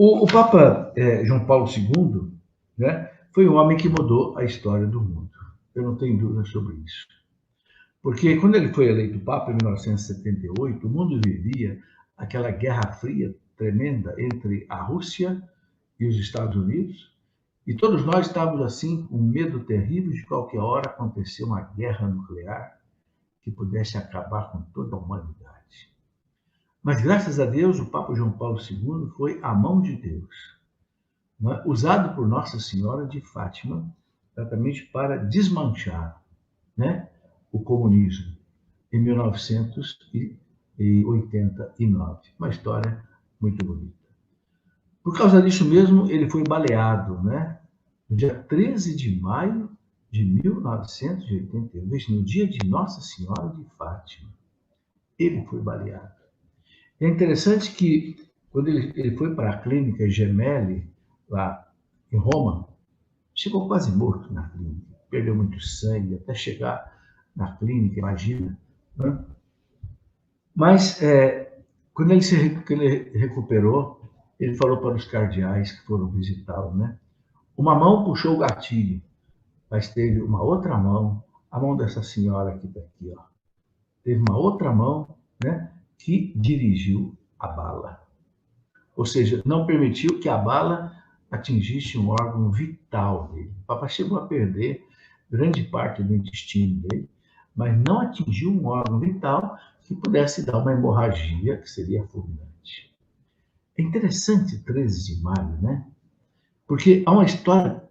O Papa João Paulo II, né, foi um homem que mudou a história do mundo. Eu não tenho dúvida sobre isso. Porque quando ele foi eleito Papa em 1978, o mundo vivia aquela guerra fria tremenda entre a Rússia e os Estados Unidos, e todos nós estávamos assim com um medo terrível de qualquer hora acontecer uma guerra nuclear que pudesse acabar com toda a humanidade. Mas graças a Deus, o Papa João Paulo II foi a mão de Deus, né, usado por Nossa Senhora de Fátima, exatamente para desmanchar, né, o comunismo em 1989. Uma história muito bonita. Por causa disso mesmo, ele foi baleado, né, no dia 13 de maio de 1982, no dia de Nossa Senhora de Fátima. Ele foi baleado. É interessante que, quando ele foi para a clínica Gemelli, lá em Roma, chegou quase morto na clínica, perdeu muito sangue até chegar na clínica, imagina. Né? Mas, quando ele recuperou, ele falou para os cardeais que foram visitá-lo, né? Uma mão puxou o gatilho, mas teve uma outra mão, a mão dessa senhora que está aqui, ó. Teve uma outra mão, né, que dirigiu a bala. Ou seja, não permitiu que a bala atingisse um órgão vital dele. O Papa chegou a perder grande parte do intestino dele, mas não atingiu um órgão vital que pudesse dar uma hemorragia que seria fulminante. É interessante 13 de maio, né? Porque há uma história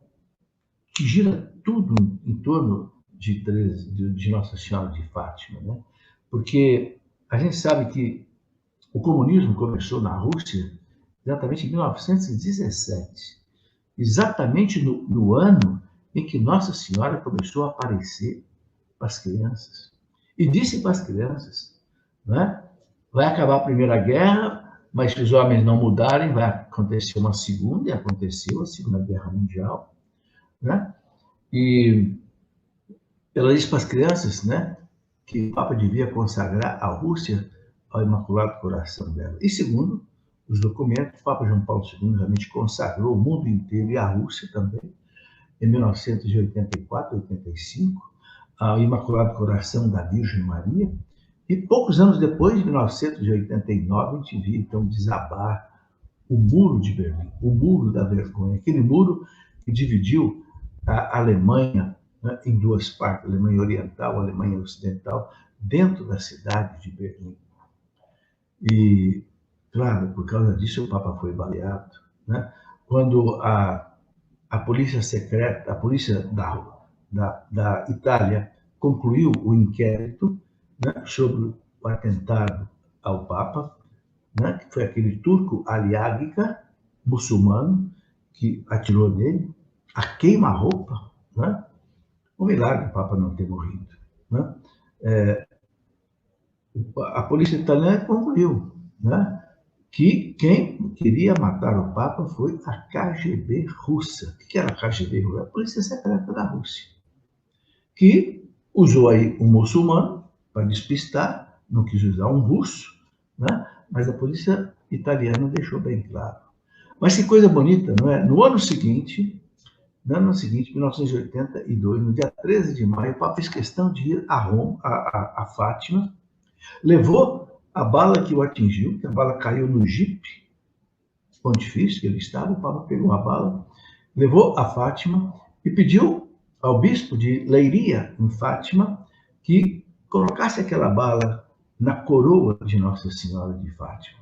que gira tudo em torno de Nossa Senhora de Fátima, né? Porque a gente sabe que o comunismo começou na Rússia exatamente em 1917, exatamente no ano em que Nossa Senhora começou a aparecer para as crianças. E disse para as crianças, né? Vai acabar a Primeira Guerra, mas se os homens não mudarem, vai acontecer uma segunda, e aconteceu a Segunda Guerra Mundial, né? E ela disse para as crianças, né, que o Papa devia consagrar a Rússia ao Imaculado Coração dela. E segundo os documentos, o Papa João Paulo II realmente consagrou o mundo inteiro e a Rússia também, em 1984, 85, ao Imaculado Coração da Virgem Maria. E poucos anos depois, em 1989, a gente viu então desabar o Muro de Berlim, o Muro da Vergonha, aquele muro que dividiu a Alemanha, né, em duas partes, a Alemanha Oriental, a Alemanha Ocidental, dentro da cidade de Berlim. E, claro, por causa disso o Papa foi baleado, né? Quando a polícia secreta, a polícia da Itália concluiu o inquérito, né, sobre o atentado ao Papa, né, que foi aquele turco Ali Agca, muçulmano, que atirou nele, a queima-roupa, né? Um milagre o Papa não ter morrido, né? A polícia italiana concluiu, né, que quem queria matar o Papa foi a KGB russa. O que era a KGB russa? A Polícia Secreta da Rússia, que usou aí um muçulmano para despistar, não quis usar um russo, né? Mas a polícia italiana deixou bem claro. Mas que coisa bonita, não é? No ano seguinte, 1982, no dia 13 de maio, o Papa fez questão de ir a Roma, a Fátima, levou a bala que o atingiu, que a bala caiu no jipe pontifício que ele estava, o Papa pegou a bala, levou a Fátima e pediu ao bispo de Leiria, em Fátima, que colocasse aquela bala na coroa de Nossa Senhora de Fátima.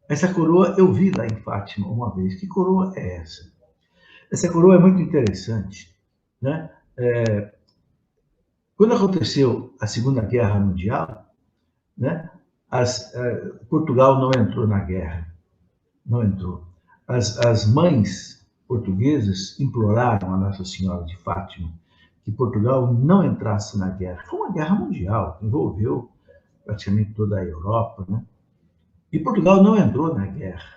Essa coroa eu vi lá em Fátima uma vez. Que coroa é essa? Essa coroa é muito interessante, né? Quando aconteceu a Segunda Guerra Mundial, né, Portugal não entrou na guerra, não entrou. As mães portuguesas imploraram a Nossa Senhora de Fátima que Portugal não entrasse na guerra. Foi uma guerra mundial, que envolveu praticamente toda a Europa, né? E Portugal não entrou na guerra.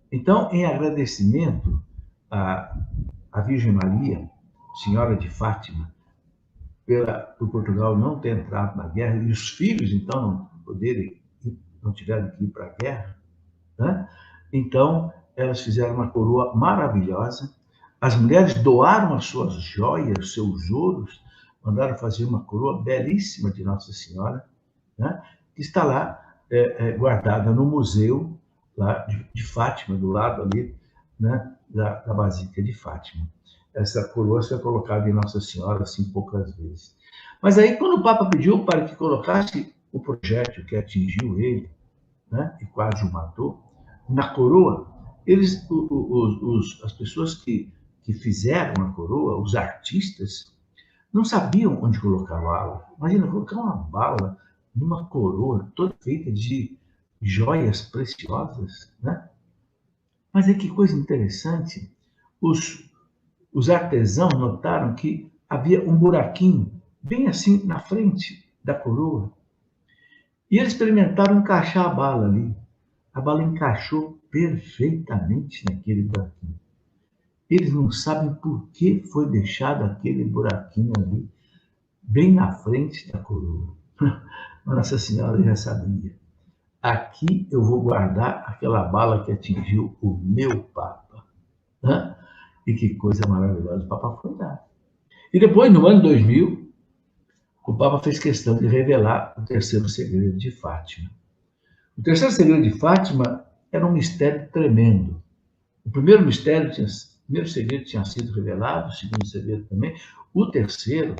Então, em agradecimento à Virgem Maria, Senhora de Fátima, por Portugal não ter entrado na guerra, e os filhos, então, não tiveram que ir para a guerra, né? Então, elas fizeram uma coroa maravilhosa. As mulheres doaram as suas joias, seus ouros, mandaram fazer uma coroa belíssima de Nossa Senhora, né? Que está lá guardada no museu lá de Fátima, do lado ali, né? da Basílica de Fátima. Essa coroa foi colocada em Nossa Senhora assim poucas vezes. Mas aí, quando o Papa pediu para que colocasse o projétil que atingiu ele, né? E quase o matou, na coroa, as pessoas que fizeram a coroa, os artistas, não sabiam onde colocar a bala. Imagina, colocar uma bala numa coroa toda feita de joias preciosas, né? Mas é que coisa interessante, os artesãos notaram que havia um buraquinho bem assim na frente da coroa. E eles experimentaram encaixar a bala ali. A bala encaixou perfeitamente naquele buraquinho. Eles não sabem por que foi deixado aquele buraquinho ali, bem na frente da coroa. Nossa Senhora já sabia. Aqui eu vou guardar aquela bala que atingiu o meu Papa. Né? E que coisa maravilhosa o Papa foi dar. E depois, no ano 2000, o Papa fez questão de revelar o terceiro segredo de Fátima. O terceiro segredo de Fátima era um mistério tremendo. O primeiro segredo tinha sido revelado, o segundo segredo também. O terceiro,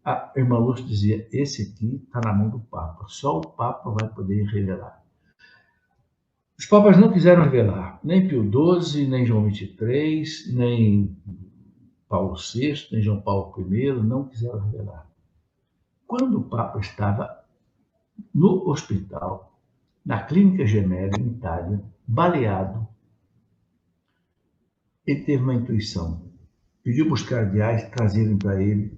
a irmã Lúcia dizia, esse aqui está na mão do Papa, só o Papa vai poder revelar. Os papas não quiseram revelar, nem Pio XII, nem João XXIII, nem Paulo VI, nem João Paulo I, não quiseram revelar. Quando o Papa estava no hospital, na Clínica Gemelli, em Itália, baleado, ele teve uma intuição. Pediu para os cardeais trazerem para ele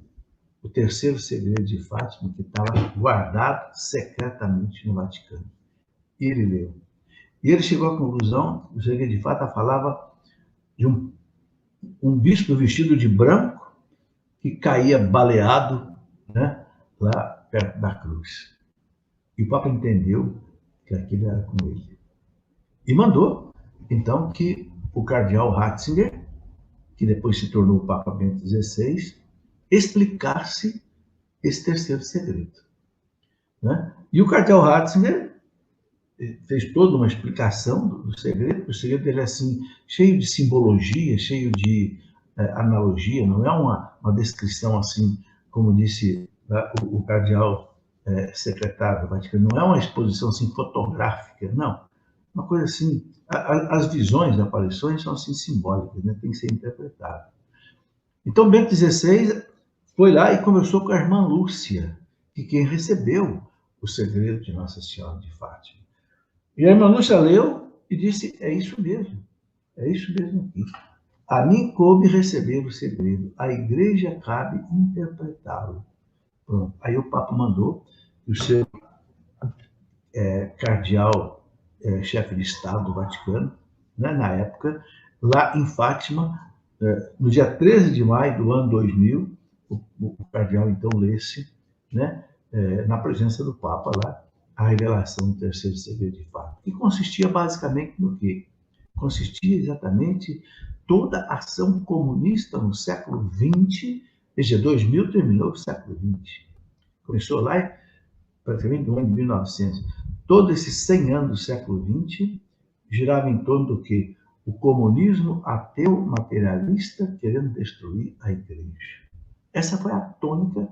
o terceiro segredo de Fátima, que estava guardado secretamente no Vaticano. E ele leu. E ele chegou à conclusão que o segredo de Fátima falava de um bispo vestido de branco que caía baleado, né, lá perto da cruz. E o Papa entendeu que aquilo era com ele. E mandou, então, que o cardeal Ratzinger, que depois se tornou o Papa Bento XVI, explicasse esse terceiro segredo. Né? E o cardeal Ratzinger fez toda uma explicação do segredo. O segredo dele é assim, cheio de simbologia, cheio de analogia, não é uma descrição assim, como disse o cardeal secretário do Vaticano, não é uma exposição assim fotográfica, não. Uma coisa assim, as visões, as aparições são assim simbólicas, né? Tem que ser interpretado. Então, Bento XVI foi lá e conversou com a irmã Lúcia, que quem recebeu o segredo de Nossa Senhora de Fátima. E a irmã Lúcia leu e disse, é isso mesmo aqui. A mim coube receber o segredo, a igreja cabe interpretá-lo. Pronto. Aí o Papa mandou o seu cardeal, chefe de Estado do Vaticano, né, na época, lá em Fátima, no dia 13 de maio do ano 2000, o cardeal então lesse, né, na presença do Papa lá, a revelação do terceiro segredo de Fátima, que consistia basicamente no quê? Consistia exatamente toda a ação comunista no século XX, veja, 2000 terminou o século XX. Começou lá praticamente no ano de 1900. Todos esses 100 anos do século XX girava em torno do quê? O comunismo ateu materialista querendo destruir a igreja. Essa foi a tônica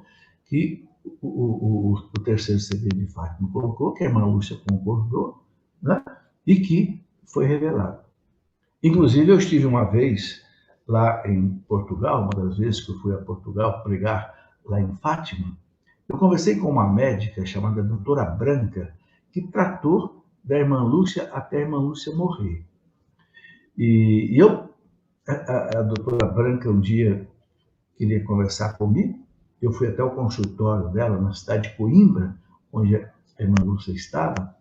que o terceiro segredo de Fátima colocou, que a irmã Lúcia concordou, né? E que foi revelado. Inclusive, eu estive uma vez lá em Portugal, uma das vezes que eu fui a Portugal pregar lá em Fátima, eu conversei com uma médica chamada doutora Branca, que tratou da irmã Lúcia até a irmã Lúcia morrer. E a doutora Branca um dia queria conversar comigo, eu fui até o consultório dela, na cidade de Coimbra, onde a irmã Lúcia estava,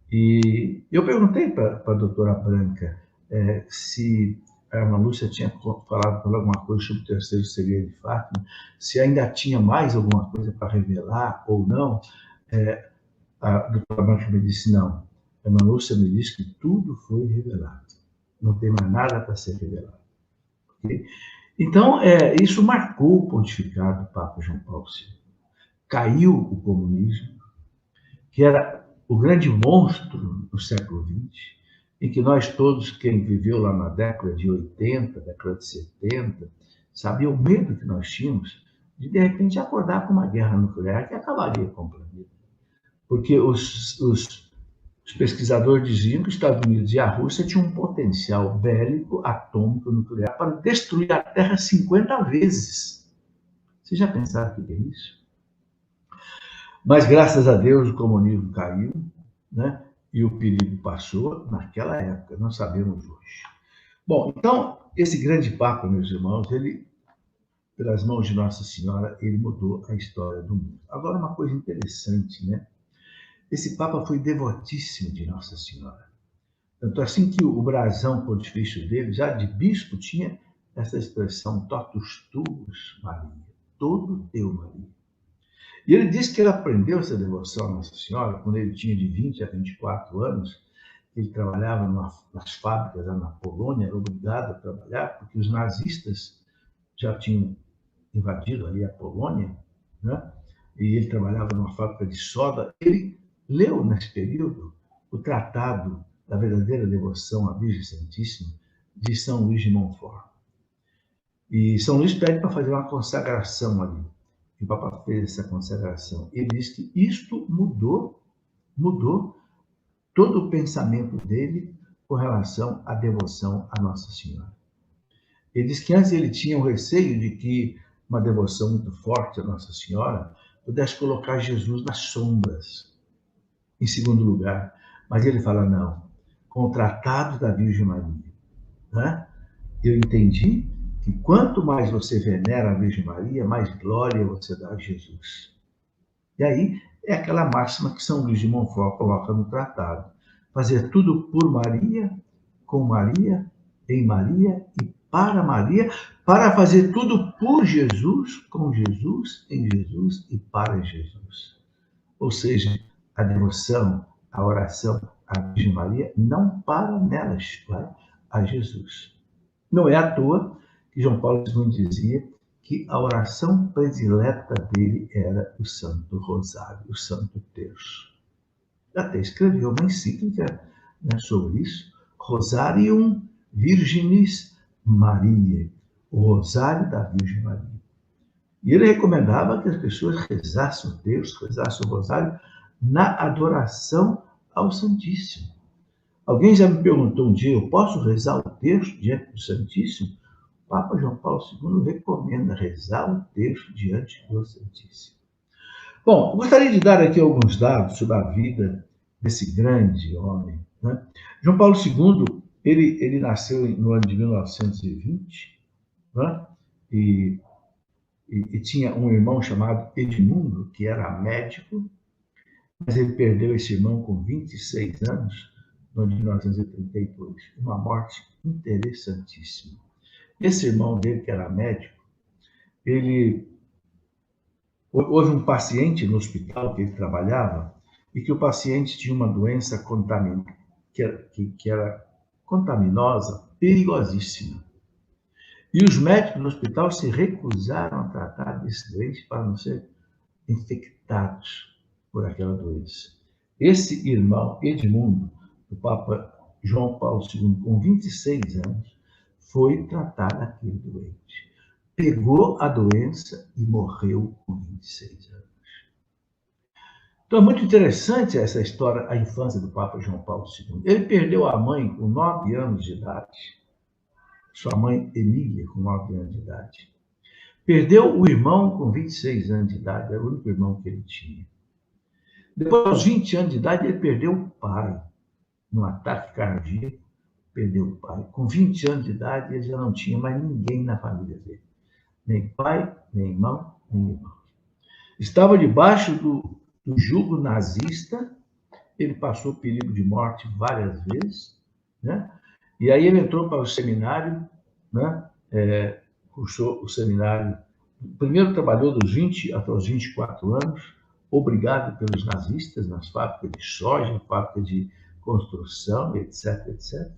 e eu perguntei para a doutora Branca se a irmã Lúcia tinha falado alguma coisa sobre o terceiro segredo de Fátima, se ainda tinha mais alguma coisa para revelar ou não. A doutora Branca me disse, não. A irmã Lúcia me disse que tudo foi revelado. Não tem mais nada para ser revelado. Okay? Então, isso marcou o pontificado do Papa João Paulo II. Caiu o comunismo, que era o grande monstro do século XX, em que nós todos, quem viveu lá na década de 80, década de 70, sabia o medo que nós tínhamos de repente, acordar com uma guerra nuclear que acabaria com o planeta. Porque os pesquisadores diziam que os Estados Unidos e a Rússia tinham um potencial bélico, atômico, nuclear, para destruir a Terra 50 vezes. Vocês já pensaram o que é isso? Mas, graças a Deus, o comunismo caiu, né? E o perigo passou naquela época, não sabemos hoje. Bom, então, esse grande Papa, meus irmãos, ele, pelas mãos de Nossa Senhora, ele mudou a história do mundo. Agora, uma coisa interessante, né? Esse Papa foi devotíssimo de Nossa Senhora. Tanto assim que o brasão pontifício dele, já de bispo, tinha essa expressão totus tuus, Maria, todo teu, Maria. E ele disse que ele aprendeu essa devoção a Nossa Senhora quando ele tinha de 20 a 24 anos. Ele trabalhava nas fábricas lá na Polônia, era obrigado a trabalhar, porque os nazistas já tinham invadido ali a Polônia, né? E ele trabalhava numa fábrica de soda. Ele leu, nesse período, o tratado da verdadeira devoção à Virgem Santíssima de São Luís de Montfort. E São Luís pede para fazer uma consagração ali. E o Papa fez essa consagração. Ele diz que isto mudou todo o pensamento dele com relação à devoção à Nossa Senhora. Ele diz que antes ele tinha um receio de que uma devoção muito forte à Nossa Senhora pudesse colocar Jesus nas sombras, em segundo lugar. Mas ele fala, não, com o tratado da Virgem Maria, né? Eu entendi que quanto mais você venera a Virgem Maria, mais glória você dá a Jesus. E aí é aquela máxima que São Luís de Montfort coloca no tratado. Fazer tudo por Maria, com Maria, em Maria e para Maria, para fazer tudo por Jesus, com Jesus, em Jesus e para Jesus. Ou seja, a devoção, a oração à Virgem Maria não para nelas, vai a Jesus. Não é à toa que João Paulo II dizia que a oração predileta dele era o Santo Rosário, o Santo Terço. Até escreveu uma encíclica, né, sobre isso, Rosarium Virginis Mariae, o Rosário da Virgem Maria. E ele recomendava que as pessoas rezassem o terço, rezassem o rosário na adoração ao Santíssimo. Alguém já me perguntou um dia, eu posso rezar o terço diante do Santíssimo? O Papa João Paulo II recomenda rezar o terço diante do Santíssimo. Bom, gostaria de dar aqui alguns dados sobre a vida desse grande homem, né? João Paulo II, ele nasceu no ano de 1920, né? E tinha um irmão chamado Edmundo, que era médico, mas ele perdeu esse irmão com 26 anos, no ano de 1932. Uma morte interessantíssima. Esse irmão dele, que era médico, houve um paciente no hospital que ele trabalhava e que o paciente tinha uma doença que era contaminosa, perigosíssima. E os médicos do hospital se recusaram a tratar desse doente para não ser infectados por aquela doença. Esse irmão, Edmundo, do Papa João Paulo II, com 26 anos, foi tratar aquele doente. Pegou a doença e morreu com 26 anos. Então é muito interessante essa história, a infância do Papa João Paulo II. Ele perdeu a mãe com 9 anos de idade. Sua mãe, Emília, com 9 anos de idade. Perdeu o irmão com 26 anos de idade, era o único irmão que ele tinha. Depois, aos 20 anos de idade, ele perdeu o pai, num ataque cardíaco, perdeu o pai. Com 20 anos de idade, ele já não tinha mais ninguém na família dele. Nem pai, nem irmão, nem irmão. Estava debaixo do jugo nazista, ele passou perigo de morte várias vezes, né? E aí ele entrou para o seminário, né? Cursou o seminário. Primeiro trabalhou dos 20 até os 24 anos, obrigado pelos nazistas nas fábricas de soja, fábricas de construção, etc, etc.